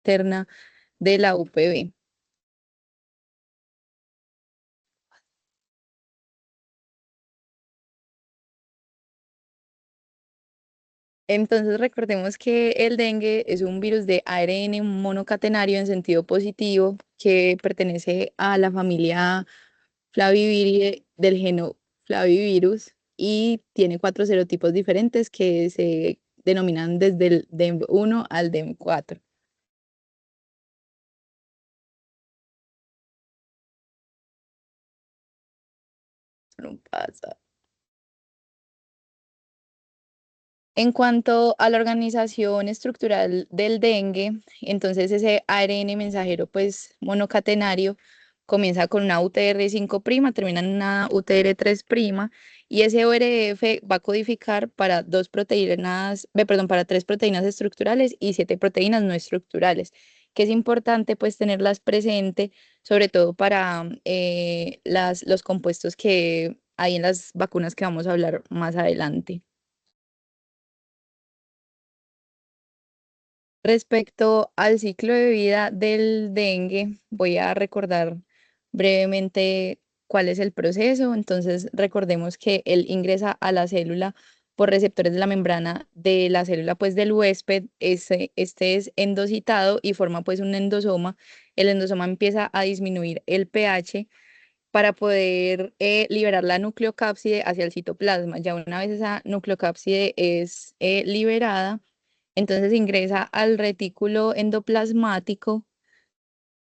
interna de la UPB. Entonces recordemos que el dengue es un virus de ARN monocatenario en sentido positivo que pertenece a la familia Flaviviridae del género Flavivirus y tiene cuatro serotipos diferentes que se denominan desde el DEM1 al DEM4. No pasa. En cuanto a la organización estructural del dengue, entonces ese ARN mensajero pues monocatenario comienza con una UTR5', termina en una UTR3', y ese ORF va a codificar para para tres proteínas estructurales y siete proteínas no estructurales, que es importante pues tenerlas presente, sobre todo para los compuestos que hay en las vacunas que vamos a hablar más adelante. Respecto al ciclo de vida del dengue, voy a recordar brevemente cuál es el proceso. Entonces, recordemos que él ingresa a la célula por receptores de la membrana de la célula pues del huésped. Este es endocitado y forma pues un endosoma. El endosoma empieza a disminuir el pH para poder liberar la nucleocápside hacia el citoplasma. Ya una vez esa nucleocápside es liberada, entonces ingresa al retículo endoplasmático,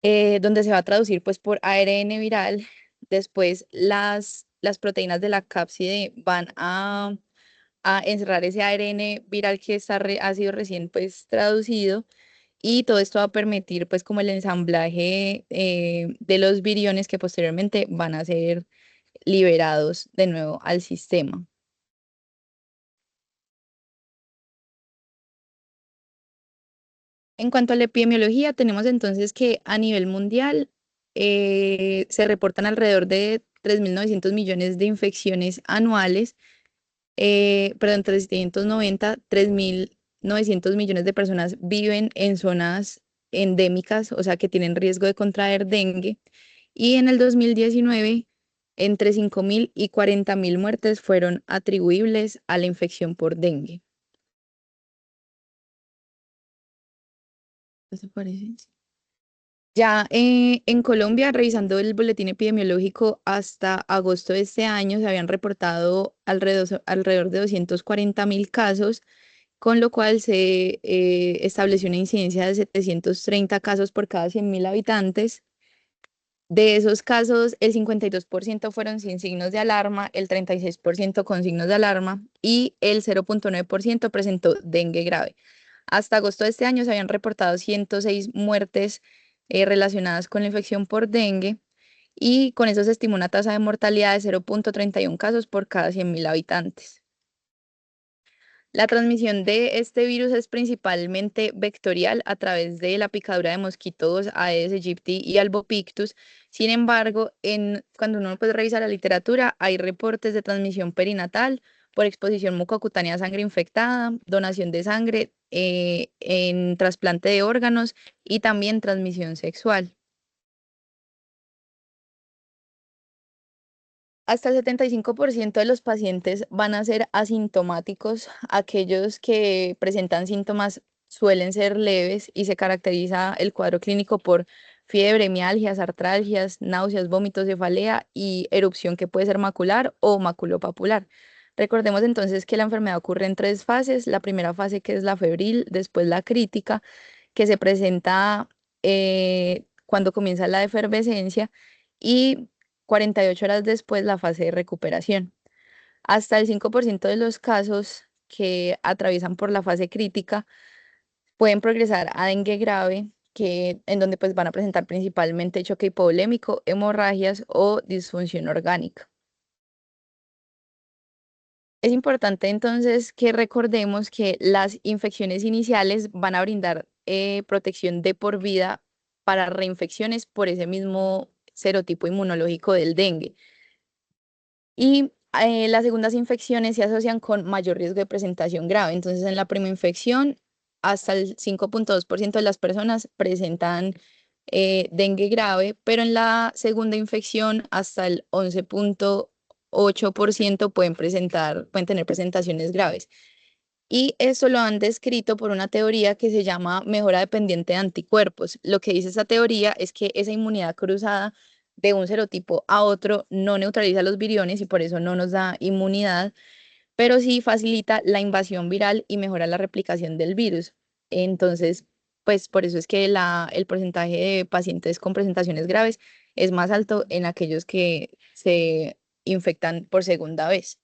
donde se va a traducir pues por ARN viral. Después las proteínas de la cápside van a encerrar ese ARN viral que ha sido recién pues traducido, y todo esto va a permitir pues como el ensamblaje de los viriones que posteriormente van a ser liberados de nuevo al sistema. En cuanto a la epidemiología, tenemos entonces que a nivel mundial se reportan alrededor de 3.900 millones de infecciones anuales, perdón, 3.900 millones de personas viven en zonas endémicas, o sea, que tienen riesgo de contraer dengue, y en el 2019 entre 5.000 y 40.000 muertes fueron atribuibles a la infección por dengue. ¿Qué te parece? Ya en Colombia, revisando el boletín epidemiológico hasta agosto de este año, se habían reportado alrededor de 240.000 casos, con lo cual se estableció una incidencia de 730 casos por cada 100.000 habitantes. De esos casos, el 52% fueron sin signos de alarma, el 36% con signos de alarma y el 0,9% presentó dengue grave. Hasta agosto de este año se habían reportado 106 muertes relacionadas con la infección por dengue, y con eso se estimó una tasa de mortalidad de 0,31 casos por cada 100.000 habitantes. La transmisión de este virus es principalmente vectorial a través de la picadura de mosquitos Aedes aegypti y Albopictus. Sin embargo, cuando uno pues, revisa la literatura, hay reportes de transmisión perinatal por exposición mucocutánea a sangre infectada, donación de sangre, en trasplante de órganos y también transmisión sexual. Hasta el 75% de los pacientes van a ser asintomáticos. Aquellos que presentan síntomas suelen ser leves y se caracteriza el cuadro clínico por fiebre, mialgias, artralgias, náuseas, vómitos, cefalea y erupción que puede ser macular o maculopapular. Recordemos entonces que la enfermedad ocurre en tres fases. La primera fase, que es la febril, después la crítica, que se presenta cuando comienza la efervescencia, y 48 horas después la fase de recuperación. Hasta el 5% de los casos que atraviesan por la fase crítica pueden progresar a dengue grave, en donde pues van a presentar principalmente choque hipovolémico, hemorragias o disfunción orgánica. Es importante entonces que recordemos que las infecciones iniciales van a brindar protección de por vida para reinfecciones por ese mismo serotipo inmunológico del dengue. Y las segundas infecciones se asocian con mayor riesgo de presentación grave. Entonces, en la primera infección hasta el 5,2% de las personas presentan dengue grave, pero en la segunda infección hasta el 11,8% pueden tener presentaciones graves. Y eso lo han descrito por una teoría que se llama mejora dependiente de anticuerpos. Lo que dice esa teoría es que esa inmunidad cruzada de un serotipo a otro no neutraliza los viriones y por eso no nos da inmunidad, pero sí facilita la invasión viral y mejora la replicación del virus. Entonces, pues por eso es que el porcentaje de pacientes con presentaciones graves es más alto en aquellos que se infectan por segunda vez.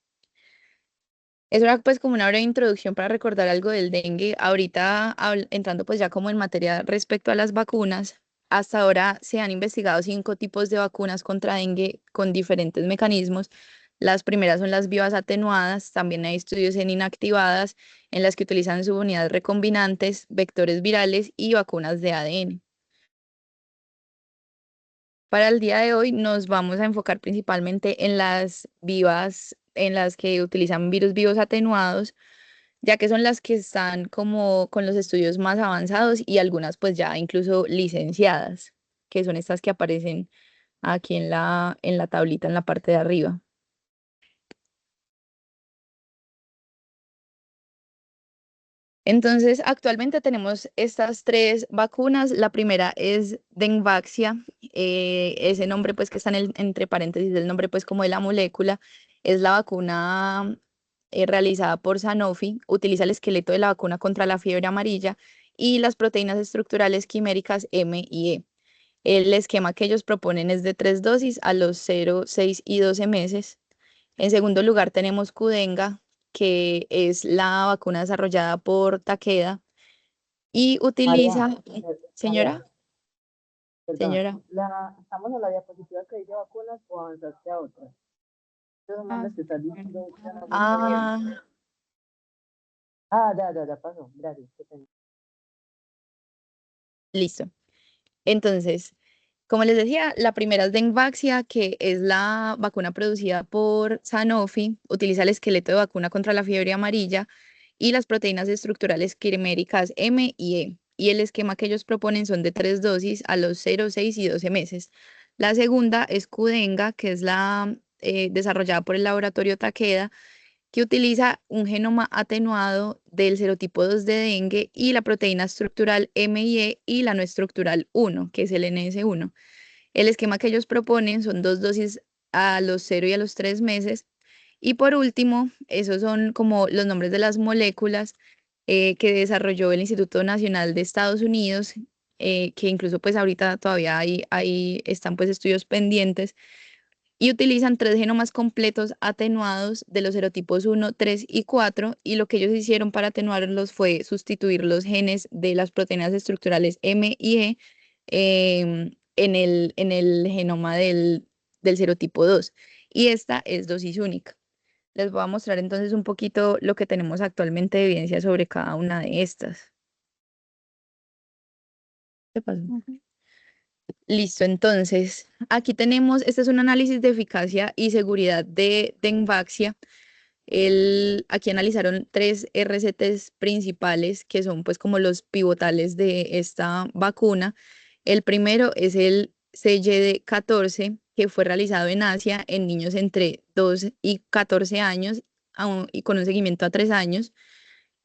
Eso era pues como una breve introducción para recordar algo del dengue. Ahorita entrando pues ya como en materia respecto a las vacunas, hasta ahora se han investigado 5 tipos de vacunas contra dengue con diferentes mecanismos. Las primeras son las vivas atenuadas, también hay estudios en inactivadas en las que utilizan subunidades recombinantes, vectores virales y vacunas de ADN. Para el día de hoy nos vamos a enfocar principalmente en las vivas, en las que utilizan virus vivos atenuados, ya que son las que están como con los estudios más avanzados y algunas pues ya incluso licenciadas, que son estas que aparecen aquí en la tablita en la parte de arriba. Entonces, actualmente tenemos estas 3 vacunas. La primera es Dengvaxia. Ese nombre, pues, que está entre paréntesis, el nombre, pues, como de la molécula, es la vacuna realizada por Sanofi. Utiliza el esqueleto de la vacuna contra la fiebre amarilla y las proteínas estructurales quiméricas M y E. El esquema que ellos proponen es de 3 dosis a los 0, 6 y 12 meses. En segundo lugar tenemos Qdenga, que es la vacuna desarrollada por Takeda y María, utiliza, María, señora, perdón, señora. ¿estamos en la diapositiva que dice vacunas o avanzaste a otra? Esos Ah, nombres que estás diciendo, yo no los estoy viendo. ah, Ya pasó, gracias. listo. Entonces, como les decía, la primera es Dengvaxia, que es la vacuna producida por Sanofi, utiliza el esqueleto de vacuna contra la fiebre amarilla y las proteínas estructurales quiméricas M y E. Y el esquema que ellos proponen son de 3 dosis a los 0, 6 y 12 meses. La segunda es Qdenga, que es la desarrollada por el laboratorio Takeda, que utiliza un genoma atenuado del serotipo 2 de dengue y la proteína estructural MIE y la no estructural 1, que es el NS1. El esquema que ellos proponen son 2 dosis a los 0 y a los 3 meses. Y por último, esos son como los nombres de las moléculas que desarrolló el Instituto Nacional de Estados Unidos, que incluso pues ahorita todavía están pues estudios pendientes y utilizan 3 genomas completos atenuados de los serotipos 1, 3 y 4, y lo que ellos hicieron para atenuarlos fue sustituir los genes de las proteínas estructurales M y E en el genoma del serotipo 2. Y esta es dosis única. Les voy a mostrar entonces un poquito lo que tenemos actualmente de evidencia sobre cada una de estas. ¿Qué pasó? Listo, entonces, aquí tenemos, este es un análisis de eficacia y seguridad de Dengvaxia. Aquí analizaron 3 RCTs principales que son pues como los pivotales de esta vacuna. El primero es el CYD14 que fue realizado en Asia en niños entre 2 y 14 años y con un seguimiento a 3 años.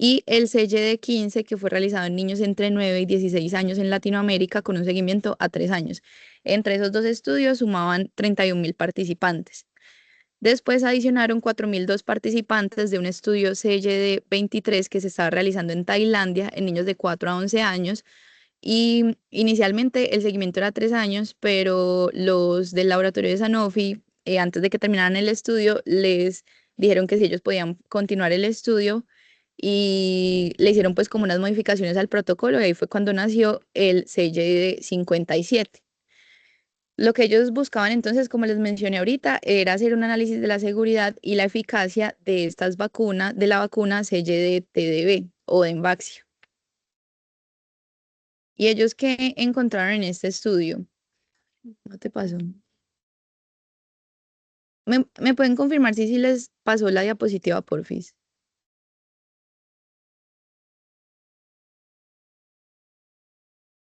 Y el CYD15 que fue realizado en niños entre 9 y 16 años en Latinoamérica con un seguimiento a 3 años. Entre esos dos estudios sumaban 31.000 participantes. Después adicionaron 4.002 participantes de un estudio CYD23 que se estaba realizando en Tailandia en niños de 4 a 11 años. Y inicialmente el seguimiento era 3 años, pero los del laboratorio de Sanofi, antes de que terminaran el estudio, les dijeron que si ellos podían continuar el estudio y le hicieron pues como unas modificaciones al protocolo y ahí fue cuando nació el CYD57. Lo que ellos buscaban entonces, como les mencioné ahorita, era hacer un análisis de la seguridad y la eficacia de estas vacunas, de la vacuna CYD-TDB o Dengvaxia. ¿Y ellos qué encontraron en este estudio? ¿No te pasó? ¿Me pueden confirmar si les pasó la diapositiva, porfis?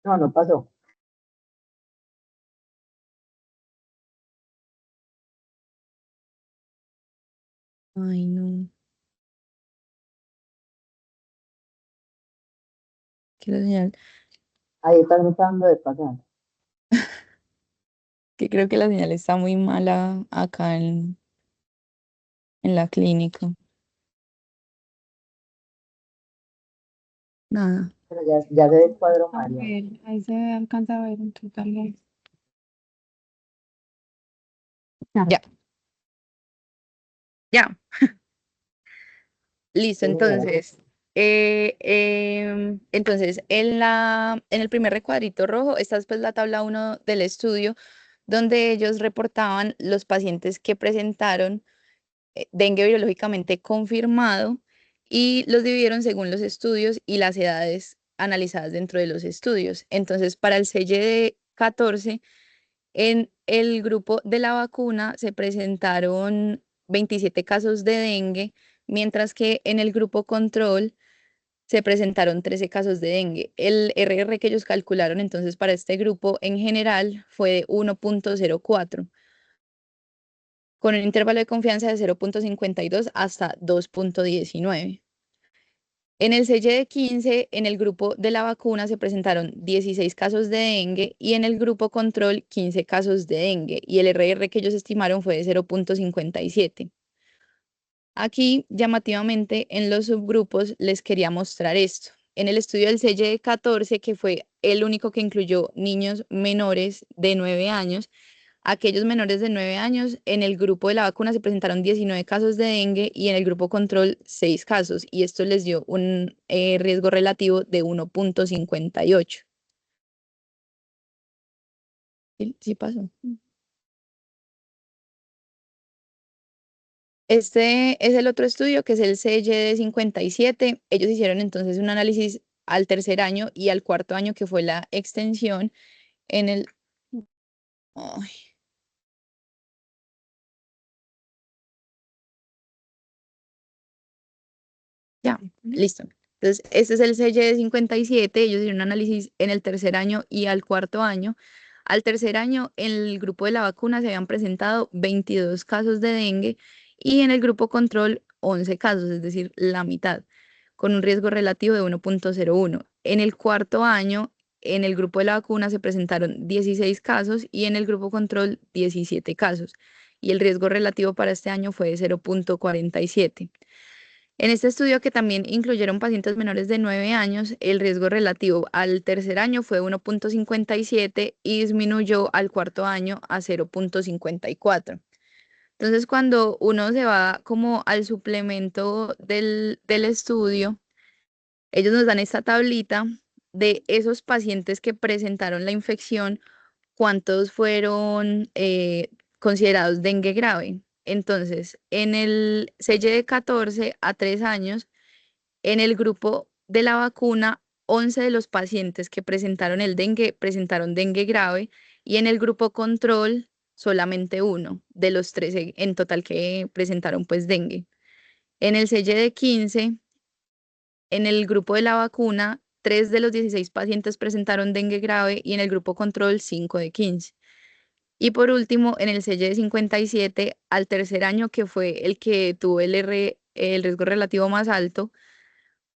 No, no pasó. Ay, no. Que la señal, Ahí está tratando de pasar. que creo que la señal está muy mala acá en la clínica. Nada. Pero ya se ve el cuadro A María. ver, ahí se alcanza a ver en total. Ya, ya. Listo, Sí, señora. entonces en el primer recuadrito rojo, esta es pues la tabla uno del estudio, donde ellos reportaban los pacientes que presentaron dengue biológicamente confirmado y los dividieron según los estudios y las edades analizadas dentro de los estudios. Entonces, para el CYD14, en el grupo de la vacuna se presentaron 27 casos de dengue, mientras que en el grupo control se presentaron 13 casos de dengue. El RR que ellos calcularon entonces para este grupo en general fue de 1.04, con un intervalo de confianza de 0.52 hasta 2.19. En el CYD15, en el grupo de la vacuna se presentaron 16 casos de dengue y en el grupo control 15 casos de dengue y el RR que ellos estimaron fue de 0.57. Aquí, llamativamente, en los subgrupos les quería mostrar esto. En el estudio del CYD14, que fue el único que incluyó niños menores de 9 años, aquellos menores de 9 años, en el grupo de la vacuna se presentaron 19 casos de dengue y en el grupo control 6 casos, y esto les dio un riesgo relativo de 1.58. Sí, sí pasó. Este es el otro estudio, que es el CYD57. Ellos hicieron entonces un análisis al tercer año y al cuarto año, que fue la extensión en el... Ay, ya, listo. Entonces, este es el CYD57. Ellos hicieron un análisis en el tercer año y al cuarto año. Al tercer año, en el grupo de la vacuna se habían presentado 22 casos de dengue y en el grupo control 11 casos, es decir, la mitad, con un riesgo relativo de 1.01. En el cuarto año, en el grupo de la vacuna se presentaron 16 casos y en el grupo control 17 casos. Y el riesgo relativo para este año fue de 0.47. En este estudio, que también incluyeron pacientes menores de 9 años, el riesgo relativo al tercer año fue 1.57 y disminuyó al cuarto año a 0.54. Entonces, cuando uno se va como al suplemento del estudio, ellos nos dan esta tablita de esos pacientes que presentaron la infección, cuántos fueron considerados dengue grave. Entonces, en el CYD14 a 3 años, en el grupo de la vacuna, 11 de los pacientes que presentaron el dengue presentaron dengue grave y en el grupo control solamente uno de los 13 en total que presentaron pues dengue. En el CYD15, en el grupo de la vacuna, 3 de los 16 pacientes presentaron dengue grave y en el grupo control 5 de 15. Y por último, en el CY57, al tercer año, que fue el que tuvo el riesgo relativo más alto,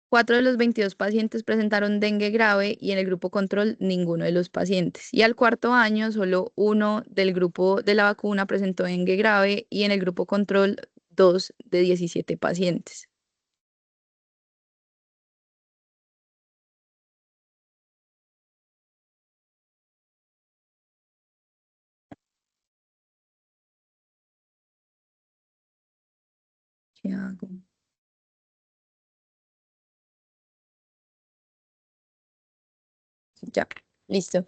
4 de los 22 pacientes presentaron dengue grave y en el grupo control ninguno de los pacientes. Y al cuarto año, solo uno del grupo de la vacuna presentó dengue grave y en el grupo control 2 de 17 pacientes. ¿Qué hago? Ya, listo.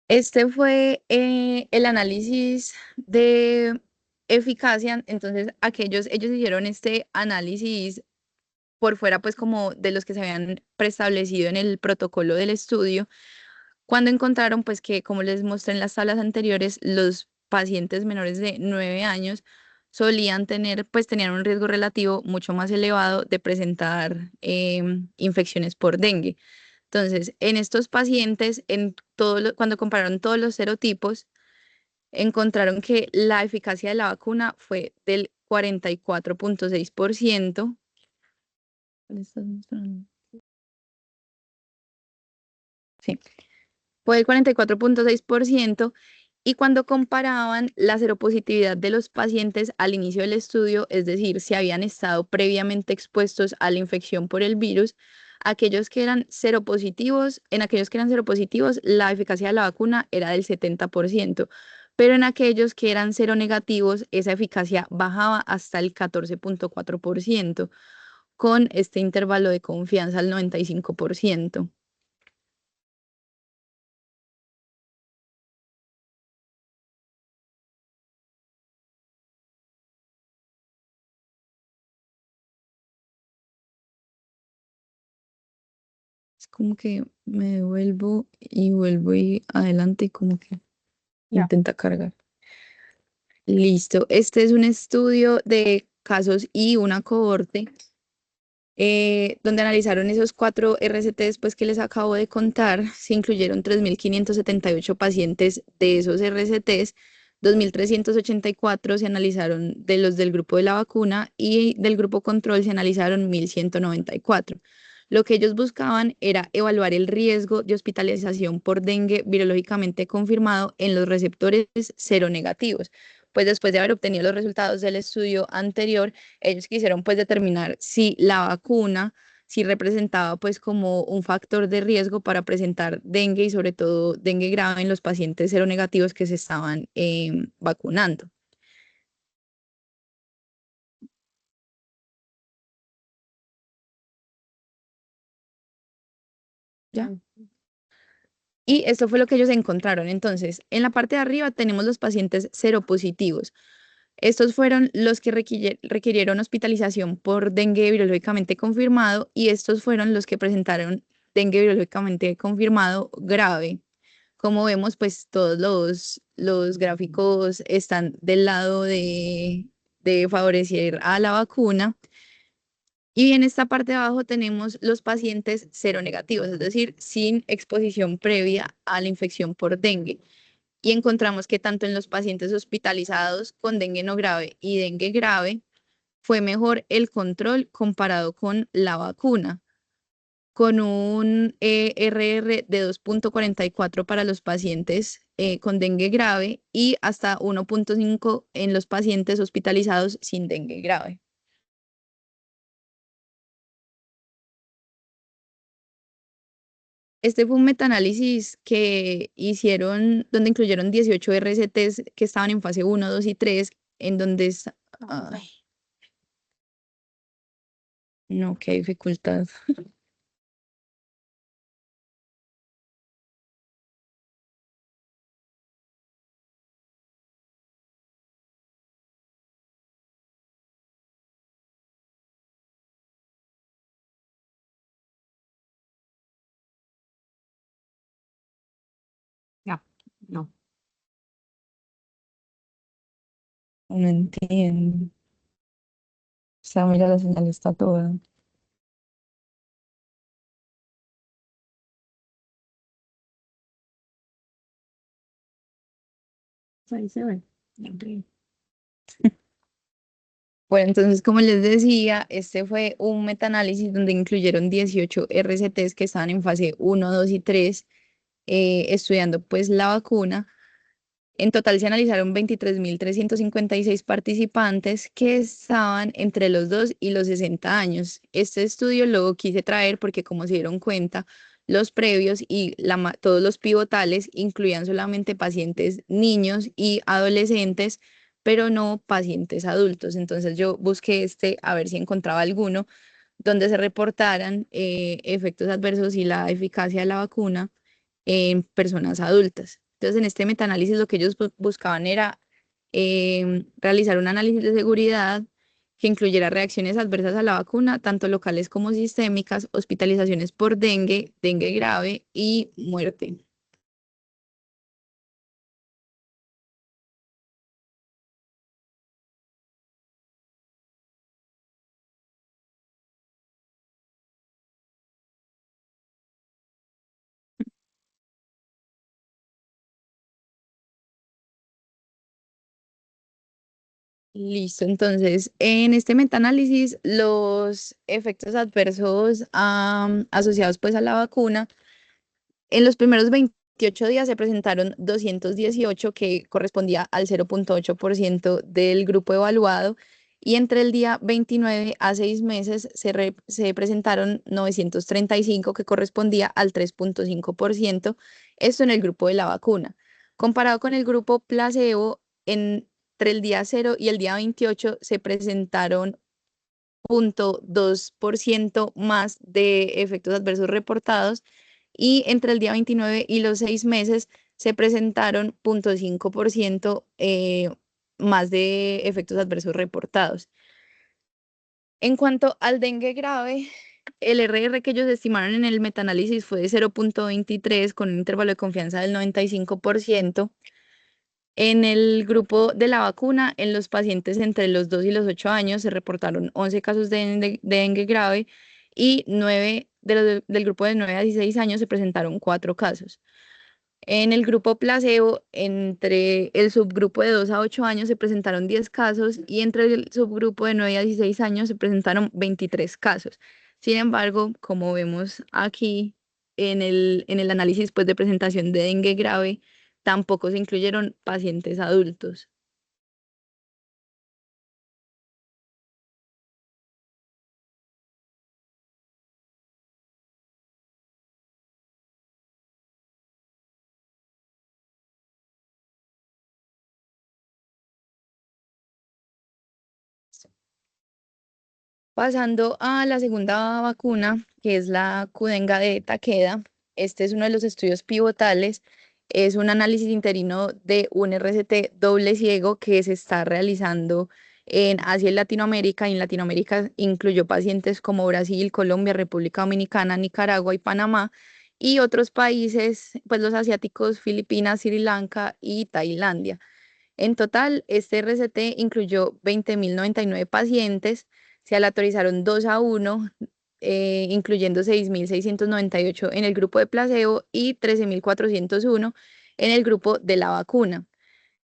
Este fue el análisis de eficacia. Entonces, ellos hicieron este análisis por fuera, pues como de los que se habían preestablecido en el protocolo del estudio, cuando encontraron, pues que, como les mostré en las tablas anteriores, los pacientes menores de 9 años solían tener, pues tenían un riesgo relativo mucho más elevado de presentar infecciones por dengue. Entonces, en estos pacientes, cuando compararon todos los serotipos, encontraron que la eficacia de la vacuna fue del 44.6%. ¿Le estás mostrando? Sí, fue del 44.6%. Y cuando comparaban la seropositividad de los pacientes al inicio del estudio, es decir, si habían estado previamente expuestos a la infección por el virus, en aquellos que eran seropositivos, la eficacia de la vacuna era del 70%, pero en aquellos que eran seronegativos, esa eficacia bajaba hasta el 14.4%, con este intervalo de confianza al 95%. Es como que me devuelvo y vuelvo y adelante y como que Ya. intenta cargar. Listo. Este es un estudio de casos y una cohorte donde analizaron esos 4 RCTs pues, que les acabo de contar. Se incluyeron 3.578 pacientes de esos RCTs. 2.384 se analizaron de los del grupo de la vacuna y del grupo control se analizaron 1.194. Lo que ellos buscaban era evaluar el riesgo de hospitalización por dengue virológicamente confirmado en los receptores seronegativos. Pues después de haber obtenido los resultados del estudio anterior, ellos quisieron pues determinar si la vacuna, si representaba pues como un factor de riesgo para presentar dengue y sobre todo dengue grave en los pacientes seronegativos que se estaban vacunando. ¿Ya? Y esto fue lo que ellos encontraron. Entonces, en la parte de arriba tenemos los pacientes seropositivos. Estos fueron los que requirieron hospitalización por dengue virológicamente confirmado y estos fueron los que presentaron dengue virológicamente confirmado grave. Como vemos, pues todos los gráficos están del lado de favorecer a la vacuna. Y en esta parte de abajo tenemos los pacientes seronegativos, es decir, sin exposición previa a la infección por dengue. Y encontramos que tanto en los pacientes hospitalizados con dengue no grave y dengue grave fue mejor el control comparado con la vacuna, con un RR de 2.44 para los pacientes con dengue grave y hasta 1.5 en los pacientes hospitalizados sin dengue grave. Este fue un metaanálisis que hicieron, donde incluyeron 18 RCTs que estaban en fase 1, 2 y 3, en donde ay, no, qué dificultad. Ya. No. No entiendo. O sea, mira, la señal está toda. Ahí se ve. Ok. Bueno, entonces, como les decía, este fue un metaanálisis donde incluyeron 18 RCTs que estaban en fase 1, 2 y 3, estudiando pues la vacuna. En total se analizaron 23.356 participantes que estaban entre los 2 y los 60 años. Este estudio lo quise traer porque, como se dieron cuenta, los previos y todos los pivotales incluían solamente pacientes niños y adolescentes, pero no pacientes adultos. Entonces yo busqué este a ver si encontraba alguno donde se reportaran efectos adversos y la eficacia de la vacuna en personas adultas. Entonces, en este metaanálisis lo que ellos buscaban era realizar un análisis de seguridad que incluyera reacciones adversas a la vacuna, tanto locales como sistémicas, hospitalizaciones por dengue, dengue grave y muerte. Listo, entonces, en este metaanálisis, los efectos adversos asociados pues a la vacuna, en los primeros 28 días se presentaron 218 que correspondía al 0,8% del grupo evaluado, y entre el día 29 a 6 meses se presentaron 935 que correspondía al 3,5%, esto en el grupo de la vacuna. Comparado con el grupo placebo, entre el día 0 y el día 28 se presentaron 0,2% más de efectos adversos reportados, y entre el día 29 y los 6 meses se presentaron 0,5% más de efectos adversos reportados. En cuanto al dengue grave, el RR que ellos estimaron en el metaanálisis fue de 0,23 con un intervalo de confianza del 95%. En el grupo de la vacuna, en los pacientes entre los 2 y los 8 años, se reportaron 11 casos de dengue grave, y 9 del grupo de 9 a 16 años se presentaron 4 casos. En el grupo placebo, entre el subgrupo de 2 a 8 años se presentaron 10 casos, y entre el subgrupo de 9 a 16 años se presentaron 23 casos. Sin embargo, como vemos aquí en el análisis pues, de presentación de dengue grave, tampoco se incluyeron pacientes adultos. Pasando a la segunda vacuna, que es la Qdenga de Takeda, este es uno de los estudios pivotales. Es un análisis interino de un RCT doble ciego que se está realizando en Asia y Latinoamérica. Y en Latinoamérica incluyó pacientes como Brasil, Colombia, República Dominicana, Nicaragua y Panamá, y otros países, pues los asiáticos, Filipinas, Sri Lanka y Tailandia. En total, este RCT incluyó 20.099 pacientes, se aleatorizaron 2-1, incluyendo 6.698 en el grupo de placebo y 13.401 en el grupo de la vacuna.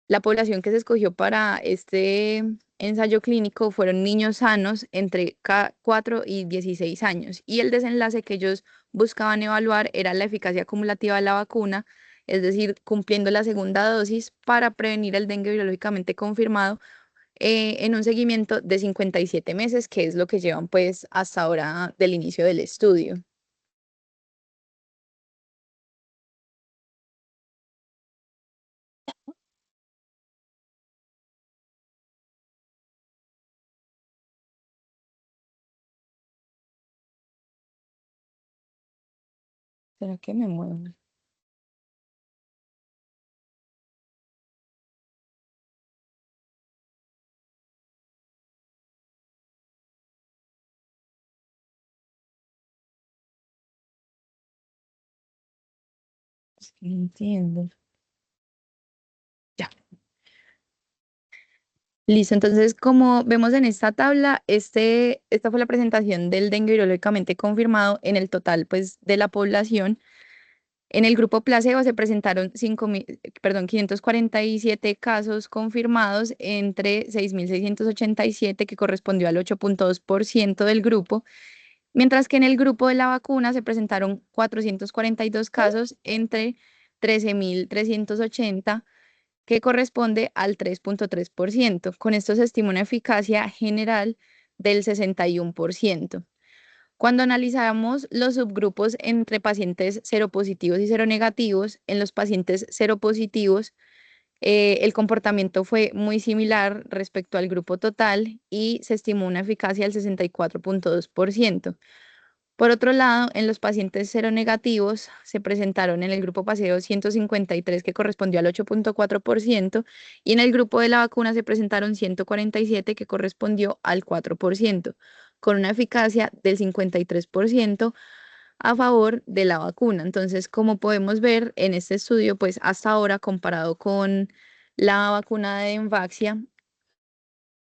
La población que se escogió para este ensayo clínico fueron niños sanos entre 4 y 16 años, y el desenlace que ellos buscaban evaluar era la eficacia acumulativa de la vacuna, es decir, cumpliendo la segunda dosis para prevenir el dengue biológicamente confirmado, en un seguimiento de 57 meses, que es lo que llevan pues hasta ahora del inicio del estudio. ¿Será que me muevo? Es que no entiendo. Ya. Listo, entonces como vemos en esta tabla, esta fue la presentación del dengue virológicamente confirmado en el total pues, de la población. En el grupo placebo se presentaron 547 casos confirmados entre 6.687, que correspondió al 8,2% del grupo, mientras que en el grupo de la vacuna se presentaron 442 casos entre 13.380, que corresponde al 3,3%. Con esto se estima una eficacia general del 61%. Cuando analizamos los subgrupos entre pacientes seropositivos y seronegativos, en los pacientes seropositivos, el comportamiento fue muy similar respecto al grupo total y se estimó una eficacia del 64,2%. Por otro lado, en los pacientes seronegativos se presentaron en el grupo paseo 153, que correspondió al 8,4%, y en el grupo de la vacuna se presentaron 147, que correspondió al 4%, con una eficacia del 53% a favor de la vacuna. Entonces, como podemos ver en este estudio, pues hasta ahora comparado con la vacuna de Envaxia,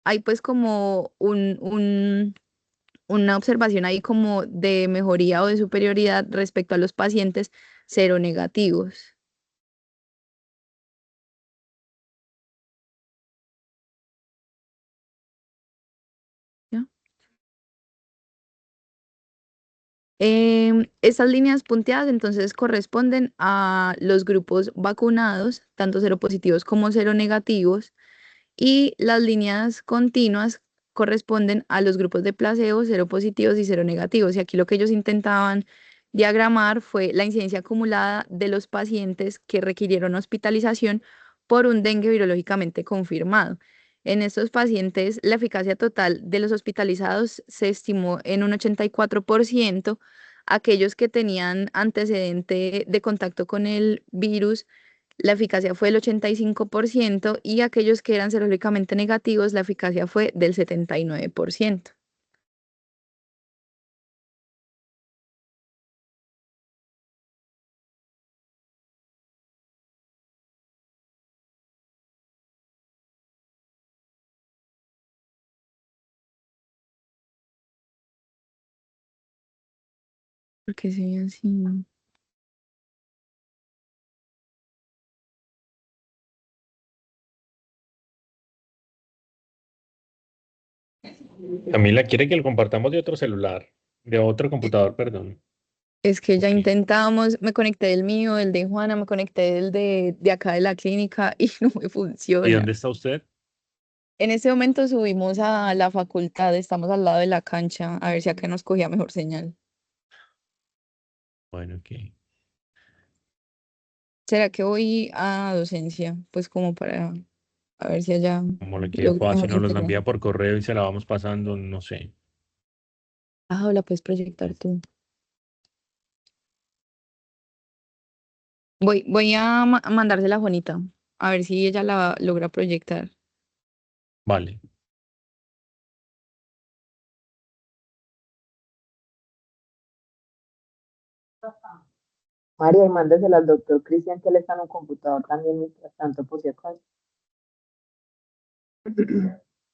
hay pues como una observación ahí como de mejoría o de superioridad respecto a los pacientes seronegativos. Estas líneas punteadas entonces corresponden a los grupos vacunados, tanto seropositivos como seronegativos, y las líneas continuas corresponden a los grupos de placebo, seropositivos y seronegativos. Y aquí lo que ellos intentaban diagramar fue la incidencia acumulada de los pacientes que requirieron hospitalización por un dengue virológicamente confirmado. En estos pacientes, la eficacia total de los hospitalizados se estimó en un 84%. Aquellos que tenían antecedente de contacto con el virus, la eficacia fue del 85% y aquellos que eran serológicamente negativos, la eficacia fue del 79%. Porque se ve así. Camila quiere que lo compartamos de otro celular, de otro computador, perdón. Es que ya Ok. intentamos, me conecté del mío, el de Juana, me conecté del de acá de la clínica y no me ¿Y funciona. dónde está usted? En este momento subimos a la facultad, estamos al lado de la cancha, a ver si acá nos cogía mejor señal. Bueno, ok. ¿Será que voy a docencia? Pues como para a ver si allá Como le quede logro fácil, mejor nos los internet. envía por correo y se la vamos pasando, no sé. Ah, o la puedes proyectar tú. Voy a mandársela a Juanita, a ver si ella la logra proyectar. Vale. María, y mándesela al doctor Cristian, que él está en un computador también mientras tanto, por si acaso.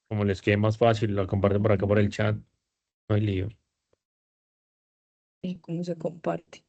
Como les quede más fácil, lo comparten por acá por el chat. No hay lío. ¿Cómo se comparte?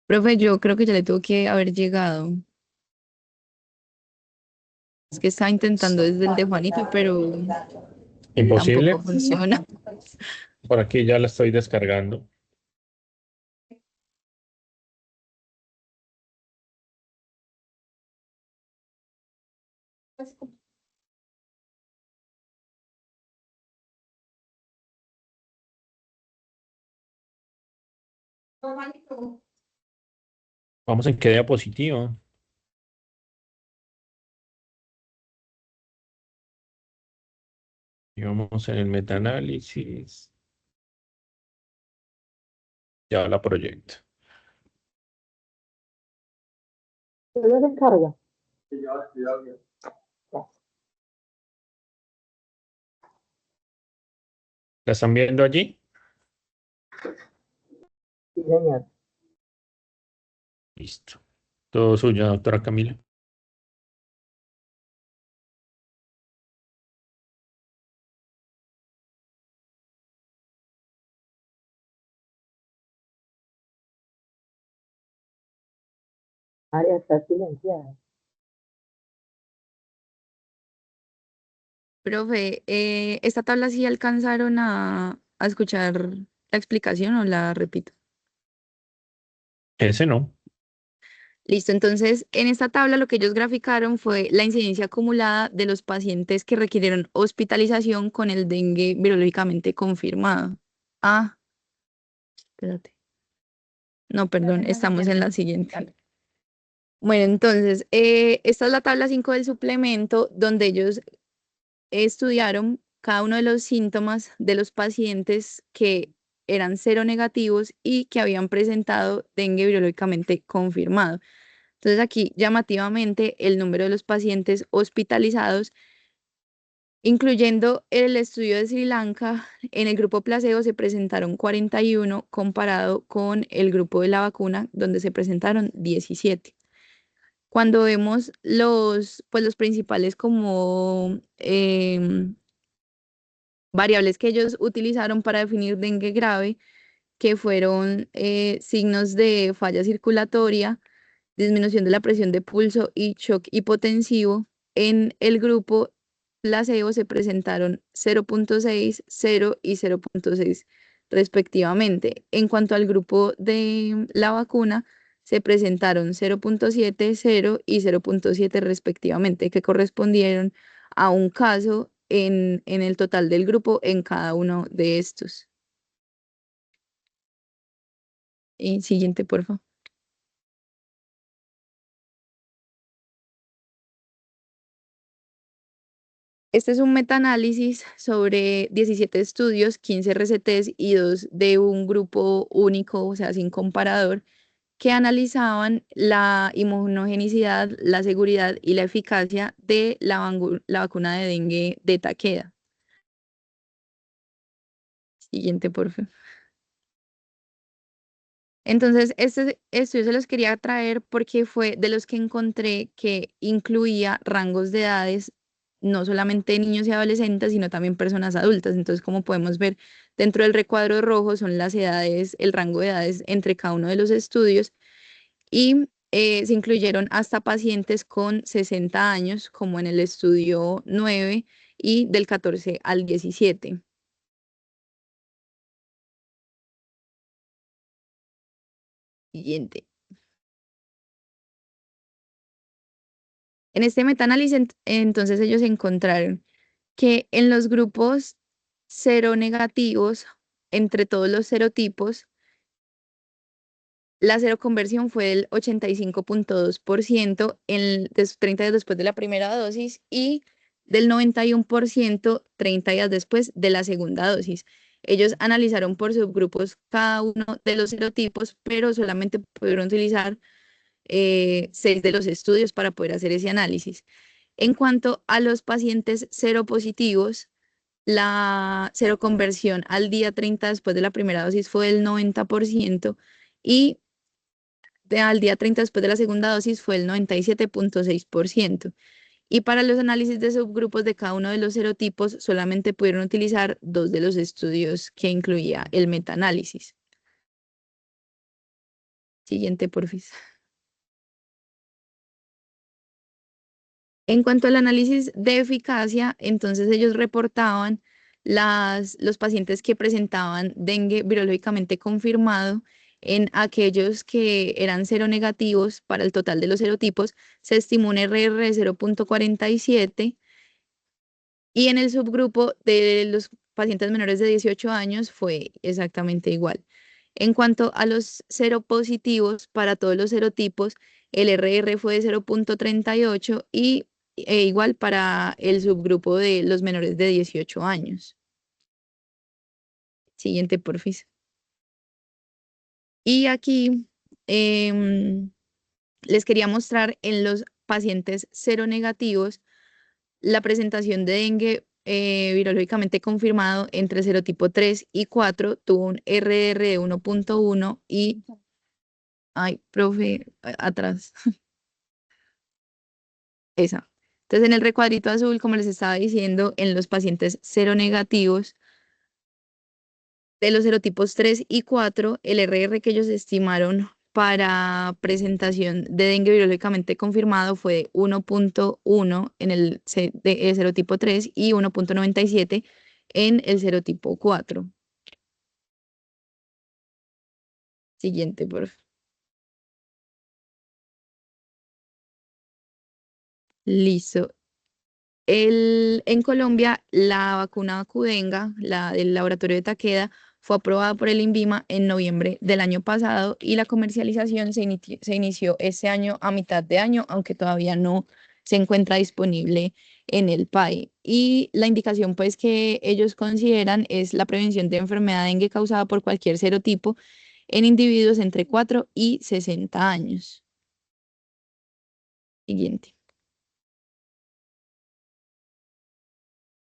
Profe, yo creo que ya le tuvo que haber llegado. Es que estaba intentando desde el de Juanito, pero tampoco Imposible. funciona. Por aquí ya la estoy descargando. Vamos en qué diapositiva. Y vamos en el metaanálisis. Ya la proyecto. ¿Todavía se encarga? ¿La están viendo allí? Sí, señor. Listo. Todo suyo, doctora Camila. Área está silenciada. Profe, ¿esta tabla sí alcanzaron a escuchar la explicación o la repito? Ese no. Listo, entonces en esta tabla lo que ellos graficaron fue la incidencia acumulada de los pacientes que requirieron hospitalización con el dengue virológicamente confirmado. Ah, espérate. No, perdón, estamos en la siguiente. Bueno, entonces, esta es la tabla 5 del suplemento donde ellos estudiaron cada uno de los síntomas de los pacientes que eran negativos y que habían presentado dengue virológicamente confirmado. Entonces aquí llamativamente el número de los pacientes hospitalizados, incluyendo el estudio de Sri Lanka, en el grupo placebo se presentaron 41 comparado con el grupo de la vacuna donde se presentaron 17. Cuando vemos pues los principales como variables que ellos utilizaron para definir dengue grave, que fueron signos de falla circulatoria, disminución de la presión de pulso y shock hipotensivo. En el grupo placebo se presentaron 0,6, 0 y 0,6 respectivamente. En cuanto al grupo de la vacuna, se presentaron 0,7, 0 y 0,7 respectivamente, que correspondieron a un caso en el total del grupo en cada uno de estos. Y siguiente, por favor. Este es un metaanálisis sobre 17 estudios, 15 RCTs y 2 de un grupo único, o sea, sin comparador, que analizaban la inmunogenicidad, la seguridad y la eficacia de la vacuna de dengue de Takeda. Siguiente, por favor. Entonces, este estudio se los quería traer porque fue de los que encontré que incluía rangos de edades, no solamente niños y adolescentes, sino también personas adultas. Entonces, como podemos ver, dentro del recuadro rojo son las edades, el rango de edades entre cada uno de los estudios y se incluyeron hasta pacientes con 60 años, como en el estudio 9 y del 14 al 17. Siguiente. En este metaanálisis, entonces ellos encontraron que en los grupos negativos, entre todos los serotipos, la seroconversión fue del 85,2% 30 días después de la primera dosis y del 91% 30 días después de la segunda dosis. Ellos analizaron por subgrupos cada uno de los serotipos, pero solamente pudieron utilizar 6 de los estudios para poder hacer ese análisis. En cuanto a los pacientes seropositivos, la seroconversión al día 30 después de la primera dosis fue del 90% y al día 30 después de la segunda dosis fue el 97,6%. Y para los análisis de subgrupos de cada uno de los serotipos solamente pudieron utilizar 2 de los estudios que incluía el metaanálisis. Siguiente, porfis. En cuanto al análisis de eficacia, entonces ellos reportaban los pacientes que presentaban dengue virológicamente confirmado en aquellos que eran seronegativos para el total de los serotipos, se estimó un RR de 0.47 y en el subgrupo de los pacientes menores de 18 años fue exactamente igual. En cuanto a los seropositivos, para todos los serotipos, el RR fue de 0.38 e igual para el subgrupo de los menores de 18 años. Siguiente, porfis. Y aquí les quería mostrar en los pacientes seronegativos la presentación de dengue virológicamente confirmado entre serotipo 3 y 4 tuvo un RR de 1.1 y, ay, profe, atrás, esa. Entonces, en el recuadrito azul, como les estaba diciendo, en los pacientes seronegativos de los serotipos 3 y 4, el RR que ellos estimaron para presentación de dengue virológicamente confirmado fue de 1.1 en el serotipo 3 y 1.97 en el serotipo 4. Siguiente, por favor. Listo. En Colombia, la vacuna Qdenga, la del laboratorio de Takeda, fue aprobada por el INVIMA en noviembre del año pasado y la comercialización se inició ese año a mitad de año, aunque todavía no se encuentra disponible en el país. Y la indicación pues que ellos consideran es la prevención de enfermedad dengue causada por cualquier serotipo en individuos entre 4 y 60 años. Siguiente.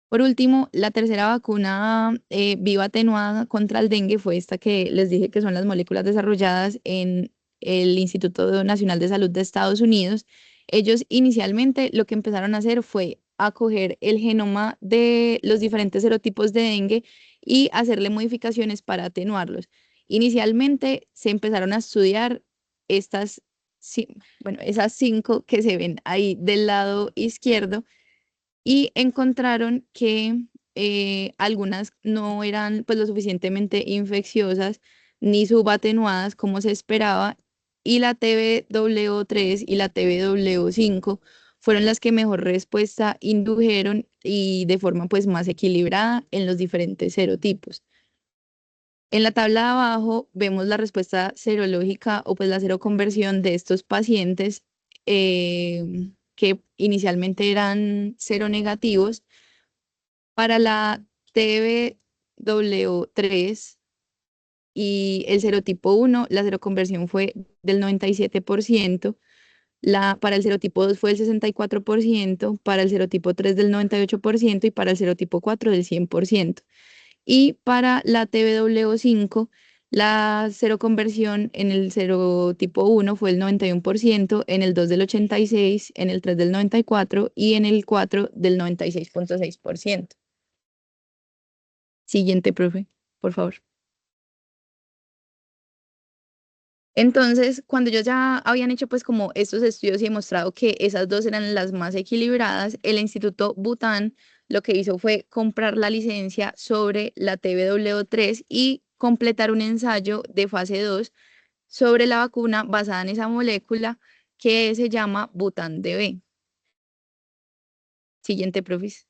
Por último, la tercera vacuna viva atenuada contra el dengue fue esta que les dije que son las moléculas desarrolladas en el Instituto Nacional de Salud de Estados Unidos. Ellos inicialmente lo que empezaron a hacer fue acoger el genoma de los diferentes serotipos de dengue y hacerle modificaciones para atenuarlos. Inicialmente se empezaron a estudiar estas, bueno, esas 5 que se ven ahí del lado izquierdo y encontraron que algunas no eran pues lo suficientemente infecciosas ni subatenuadas como se esperaba y la TBW3 y la TBW5 fueron las que mejor respuesta indujeron y de forma pues más equilibrada en los diferentes serotipos. En la tabla de abajo vemos la respuesta serológica o pues la seroconversión de estos pacientes que inicialmente eran seronegativos. Para la TBW3 y el serotipo 1, la seroconversión fue del 97%, para el serotipo 2 fue del 64%, para el serotipo 3 del 98% y para el serotipo 4 del 100%. Y para la TBW5, la seroconversión en el serotipo 1 fue el 91%, en el 2 del 86%, en el 3 del 94% y en el 4 del 96.6%. Siguiente, profe, por favor. Entonces, cuando ellos ya habían hecho pues como estos estudios y demostrado que esas dos eran las más equilibradas, el Instituto Butan lo que hizo fue comprar la licencia sobre la TBW3 y completar un ensayo de fase 2 sobre la vacuna basada en esa molécula que se llama Butan DB. Siguiente, profes.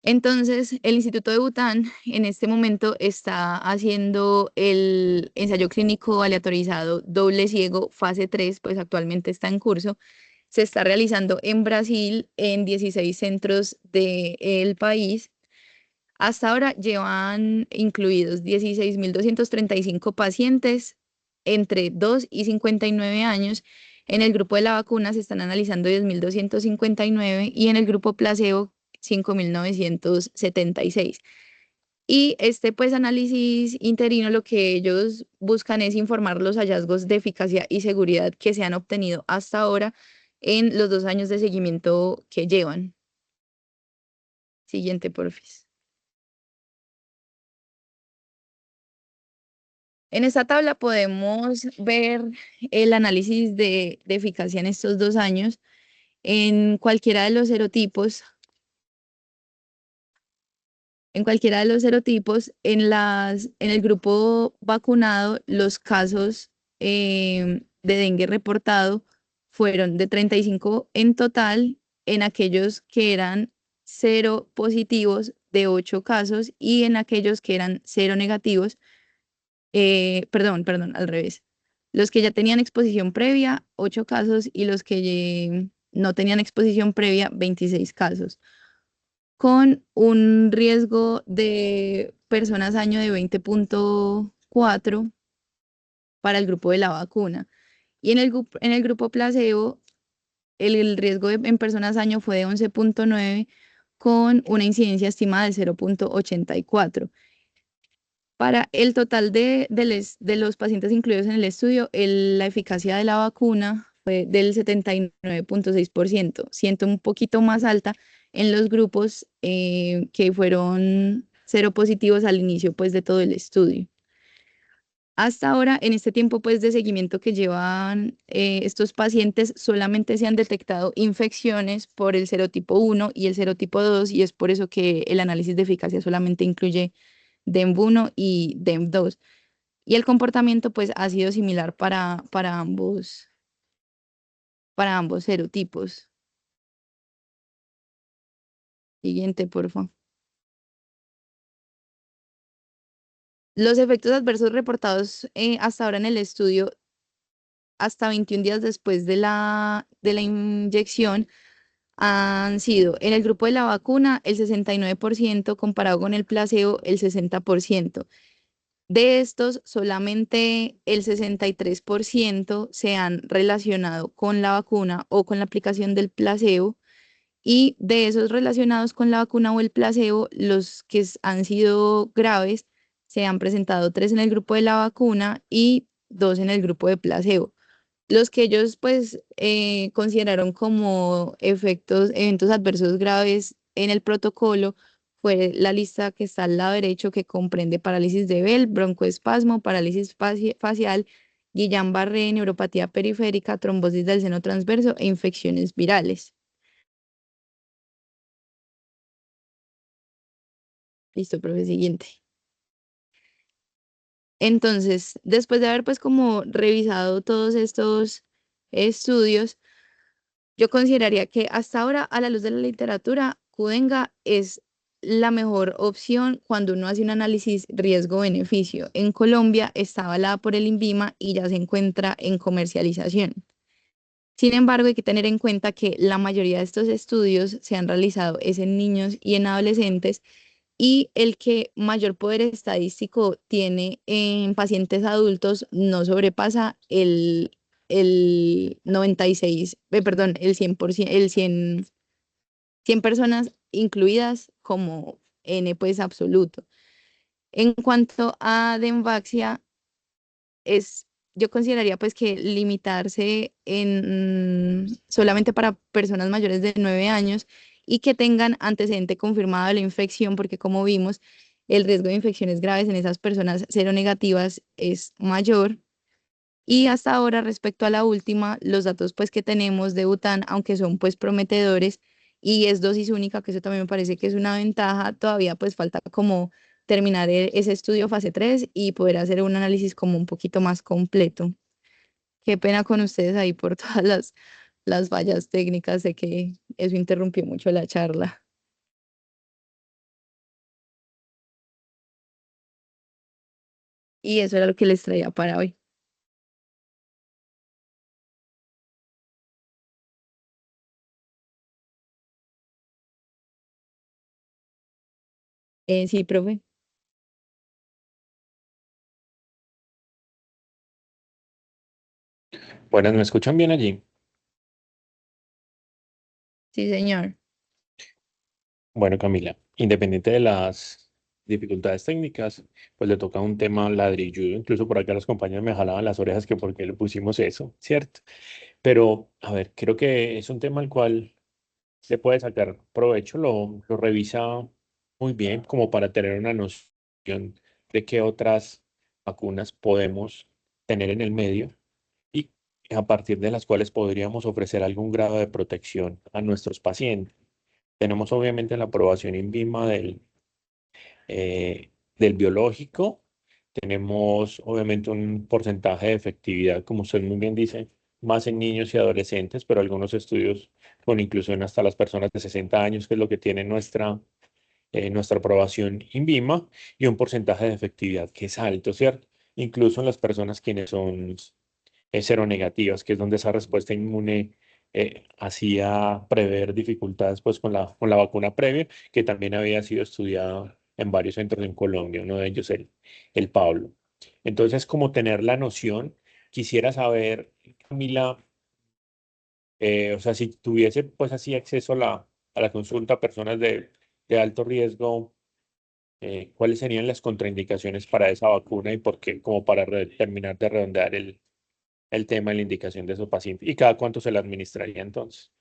Entonces, el Instituto de Bután en este momento está haciendo el ensayo clínico aleatorizado doble ciego fase 3, pues actualmente está en curso. Se está realizando en Brasil en 16 centros del país. Hasta ahora llevan incluidos 16.235 pacientes entre 2 y 59 años. En el grupo de la vacuna se están analizando 10.259 y en el grupo placebo 5.976. Y este pues análisis interino lo que ellos buscan es informar los hallazgos de eficacia y seguridad que se han obtenido hasta ahora en los 2 años de seguimiento que llevan. Siguiente, porfis. En esta tabla podemos ver el análisis de eficacia en estos 2 años en cualquiera de los serotipos. En cualquiera de los serotipos, en el grupo vacunado, los casos de dengue reportado fueron de 35 en total, en aquellos que eran cero positivos de 8 casos y en aquellos que eran cero negativos, perdón, al revés. Los que ya tenían exposición previa, 8 casos y los que no tenían exposición previa, 26 casos con un riesgo de personas año de 20,4 para el grupo de la vacuna. Y en el grupo placebo, el riesgo en personas año fue de 11,9 con una incidencia estimada de 0,84. Para el total de los pacientes incluidos en el estudio, la eficacia de la vacuna fue del 79,6%, siendo un poquito más alta en los grupos que fueron cero positivos al inicio pues, de todo el estudio. Hasta ahora, en este tiempo pues, de seguimiento que llevan estos pacientes, solamente se han detectado infecciones por el serotipo 1 y el serotipo 2, y es por eso que el análisis de eficacia solamente incluye DEM1 y DEM2. Y el comportamiento pues ha sido similar para ambos serotipos. Siguiente, por favor. Los efectos adversos reportados hasta ahora en el estudio, hasta 21 días después de la inyección, han sido en el grupo de la vacuna el 69% comparado con el placebo el 60%. De estos, solamente el 63% se han relacionado con la vacuna o con la aplicación del placebo. Y de esos relacionados con la vacuna o el placebo, los que han sido graves, se han presentado 3 en el grupo de la vacuna y 2 en el grupo de placebo. Los que ellos pues consideraron como eventos adversos graves en el protocolo fue la lista que está al lado derecho que comprende parálisis de Bell, broncoespasmo, parálisis facial, Guillain-Barré, neuropatía periférica, trombosis del seno transverso e infecciones virales. Listo, profe, siguiente. Entonces, después de haber pues como revisado todos estos estudios, yo consideraría que hasta ahora, a la luz de la literatura, Kudenga es la mejor opción cuando uno hace un análisis riesgo-beneficio. En Colombia está avalada por el INVIMA y ya se encuentra en comercialización. Sin embargo, hay que tener en cuenta que la mayoría de estos estudios se han realizado es en niños y en adolescentes y el que mayor poder estadístico tiene en pacientes adultos no sobrepasa el 96, perdón, el 100%, 100 personas incluidas como N pues absoluto. En cuanto a Denvaxia, yo consideraría pues que limitarse en solamente para personas mayores de 9 años y que tengan antecedente confirmado de la infección, porque como vimos, el riesgo de infecciones graves en esas personas seronegativas es mayor. Y hasta ahora, respecto a la última, los datos pues que tenemos de Bután, aunque son pues prometedores y es dosis única, que eso también me parece que es una ventaja, todavía pues falta como terminar ese estudio fase 3 y poder hacer un análisis como un poquito más completo. Qué pena con ustedes ahí por todas las fallas técnicas, sé que eso interrumpió mucho la charla. Y eso era lo que les traía para hoy. Sí, profe. Bueno, ¿me escuchan bien allí? Sí, señor. Bueno, Camila, independiente de las dificultades técnicas, pues le toca un tema ladrilludo. Incluso por acá los compañeros me jalaban las orejas que por qué le pusimos eso, ¿cierto? Pero, a ver, creo que es un tema al cual se puede sacar provecho, lo revisa muy bien como para tener una noción de qué otras vacunas podemos tener en el medio y a partir de las cuales podríamos ofrecer algún grado de protección a nuestros pacientes. Tenemos obviamente la aprobación INVIMA del biológico, tenemos obviamente un porcentaje de efectividad, como usted muy bien dice, más en niños y adolescentes, pero algunos estudios con inclusión hasta las personas de 60 años, que es lo que tiene nuestra aprobación INVIMA, y un porcentaje de efectividad que es alto, ¿cierto? Incluso en las personas quienes son seronegativas, que es donde esa respuesta inmune hacía prever dificultades pues con la vacuna previa, que también había sido estudiada en varios centros en Colombia, uno de ellos el Pablo. Entonces, como tener la noción, quisiera saber, Camila, o sea, si tuviese pues así acceso a la consulta a personas de alto riesgo, ¿cuáles serían las contraindicaciones para esa vacuna y por qué, como para terminar de redondear el tema de la indicación de esos pacientes? ¿Y cada cuánto se le administraría entonces?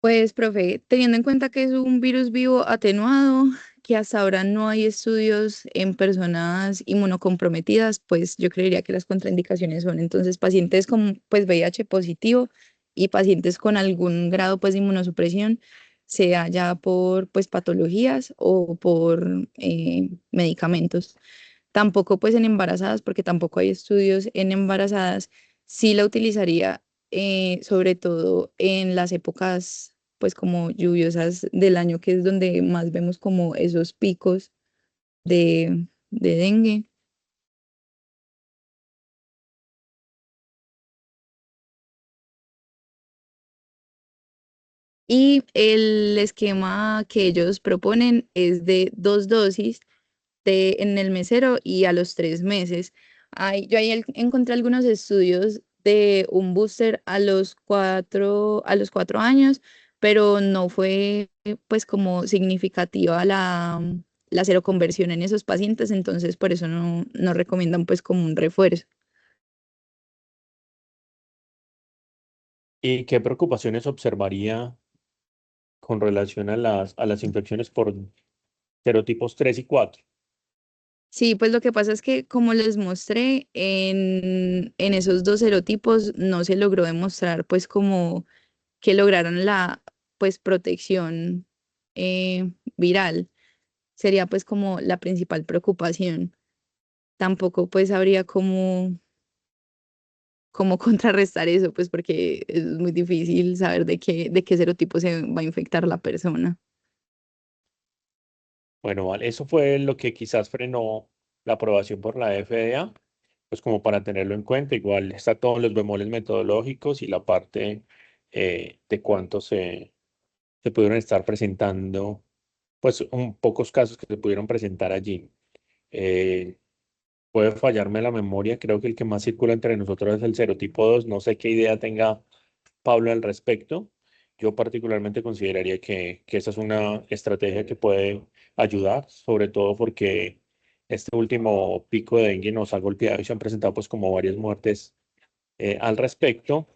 Pues, profe, teniendo en cuenta que es un virus vivo atenuado, que hasta ahora no hay estudios en personas inmunocomprometidas, pues yo creería que las contraindicaciones son entonces pacientes con pues VIH positivo y pacientes con algún grado pues de inmunosupresión, sea ya por pues patologías o por medicamentos. Tampoco pues en embarazadas, porque tampoco hay estudios en embarazadas. Sí la utilizaría sobre todo en las épocas pues como lluviosas del año, que es donde más vemos como esos picos de dengue. Y el esquema que ellos proponen es de 2 dosis en el mesero y a los 3 meses. Yo ahí encontré algunos estudios de un booster a los 4 años, pero no fue pues como significativa la seroconversión en esos pacientes, entonces por eso no recomiendan pues como un refuerzo. ¿Y qué preocupaciones observaría con relación a las infecciones por serotipos 3 y 4? Sí, pues lo que pasa es que como les mostré, en esos dos serotipos no se logró demostrar pues como que lograron la pues protección viral. Sería pues como la principal preocupación. Tampoco pues habría como contrarrestar eso, pues porque es muy difícil saber de qué serotipo se va a infectar la persona. Bueno, vale, eso fue lo que quizás frenó la aprobación por la FDA, pues como para tenerlo en cuenta. Igual está todos los bemoles metodológicos y la parte de cuánto se pudieron estar presentando, pues pocos casos que se pudieron presentar allí. Eh, Puede fallarme la memoria, creo que el que más circula entre nosotros es el serotipo 2. No sé qué idea tenga Pablo al respecto. Yo particularmente consideraría que esa es una estrategia que puede ayudar, sobre todo porque este último pico de dengue nos ha golpeado y se han presentado pues como varias muertes al respecto,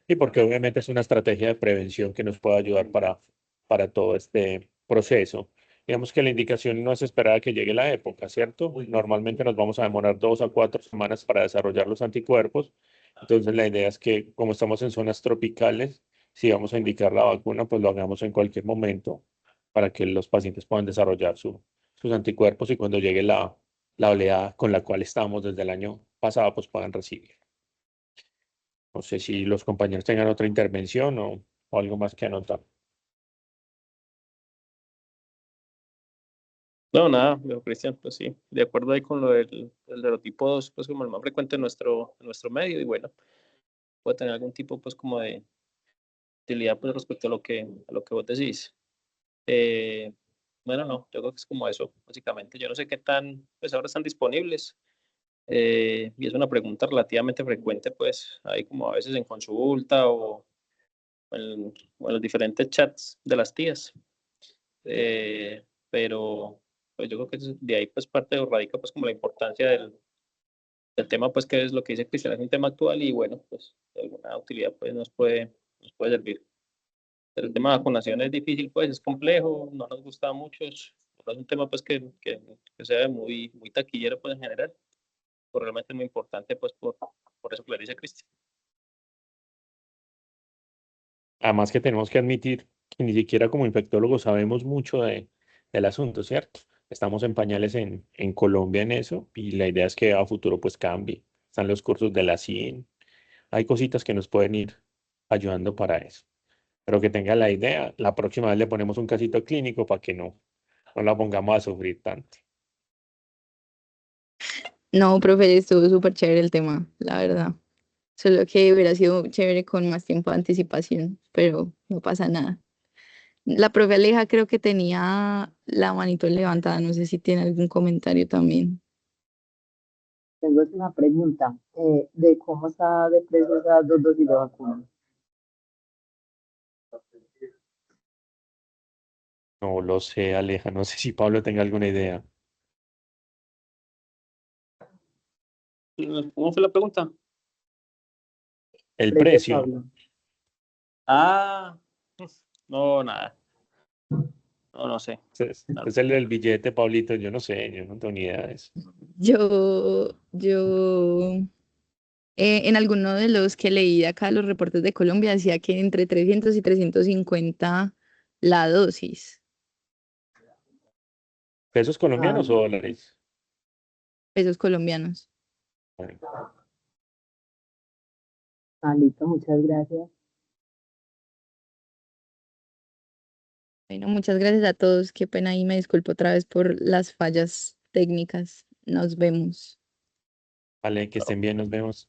y porque obviamente es una estrategia de prevención que nos puede ayudar para todo este proceso. Digamos que la indicación no es esperar a que llegue la época, ¿cierto? Normalmente nos vamos a demorar 2 a 4 semanas para desarrollar los anticuerpos. Entonces la idea es que como estamos en zonas tropicales, si vamos a indicar la vacuna, pues lo hagamos en cualquier momento para que los pacientes puedan desarrollar sus anticuerpos y cuando llegue la oleada con la cual estamos desde el año pasado, pues puedan recibir. No sé si los compañeros tengan otra intervención o algo más que anotar. No, nada, viejo Cristian, pues sí, de acuerdo ahí con lo del serotipo 2, pues como el más frecuente en nuestro medio, y bueno, puede tener algún tipo pues como de utilidad pues respecto a lo que vos decís. Eh, bueno, no, yo creo que es como eso, básicamente. Yo no sé qué tan, pues ahora están disponibles, y es una pregunta relativamente frecuente, pues ahí como a veces en consulta o en los diferentes chats de las tías. Pero pues yo creo que de ahí pues parte radica pues como la importancia del tema, pues que es lo que dice Cristian, es un tema actual y bueno, pues de alguna utilidad pues nos puede servir. Pero el tema de vacunación es difícil, pues es complejo, no nos gusta a muchos, no es un tema pues que sea muy taquillero pues en general, pero realmente muy importante pues por eso que le dice Cristian. Además que tenemos que admitir que ni siquiera como infectólogos sabemos mucho del asunto, ¿cierto? Estamos en pañales en Colombia en eso y la idea es que a futuro pues cambie. Están los cursos de la CIN, hay cositas que nos pueden ir ayudando para eso. Pero que tenga la idea, la próxima vez le ponemos un casito clínico para que no la pongamos a sufrir tanto. No, profe, estuvo súper chévere el tema, la verdad. Solo que hubiera sido chévere con más tiempo de anticipación, pero no pasa nada. La profe Aleja creo que tenía la manito levantada, no sé si tiene algún comentario también. Tengo una pregunta de cómo está de precio esas dos dosis de vacuna. No lo sé, Aleja, no sé si Pablo tenga alguna idea. ¿Cómo fue la pregunta? El Precio, precio, Pablo. Ah, no, nada, no sé. es el del billete, Pablito, yo no sé, yo no tengo ni idea de eso. Yo, en alguno de los que leí de acá, los reportes de Colombia, decía que entre 300 y 350 la dosis, ¿Pesos Ah, colombianos o dólares? pesos colombianos. Bueno, listo, muchas gracias. Bueno, muchas gracias a todos. Qué pena y me disculpo otra vez por las fallas técnicas. Nos vemos. vale, que estén bien, nos vemos.